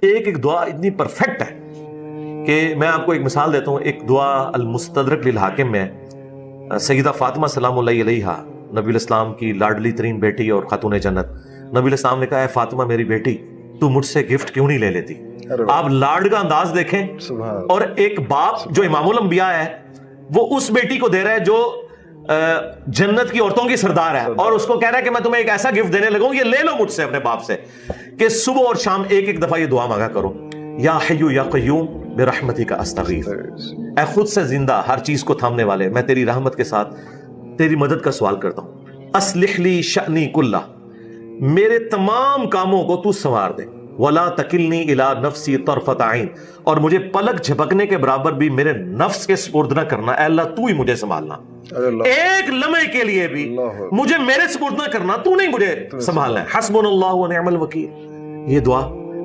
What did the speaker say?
एक एक दुआ इतनी परफेक्ट है कि मैं आपको एक मिसाल देता हूँ। एक दुआ अल मुस्तदरक लिल हाकिम में सैयदा फातिमा सलामुल्लाहि अलैहा, नबी इस्लाम की लाडली तरीन बेटी और खातून जन्नत, नबी इस्लाम ने कहा है फातिमा मेरी बेटी तू मुझसे गिफ्ट क्यों नहीं ले लेती। आप लाड का अंदाज देखें। और एक बाप जो इमामुल अंबिया है वो उस बेटी को दे रहा है जो जन्नत की औरतों की सरदार है, और उसको कह रहा है कि मैं तुम्हें एक ऐसा गिफ्ट देने लगा हूं, ये ले लो मुझसे अपने बाप से, कि सुबह और शाम एक एक दफा ये दुआ मांगा करो, या हय्यू या क़य्यूम बिरहमतिका अस्तागीथ, ऐ खुद से जिंदा हर चीज को थामने वाले, मैं तेरी रहमत के साथ तेरी मदद का सवाल करता हूं। अस्लिह ली शअनी कुल्ला, मेरे तमाम कामों को तू संवार दे। वला तकिलनी इला नफ्सी तरफत आइन, और मुझे पलक झपकने के बराबर भी मेरे नफ्स के सुपुर्द न करना। ऐ अल्लाह तू ही मुझे संभालना, एक लम्हे के लिए भी मुझे मेरे सुपुर्द न करना, तू नहीं मुझे संभालना है। हस्बुनल्लाहु व निअमल वकील। ये दुआ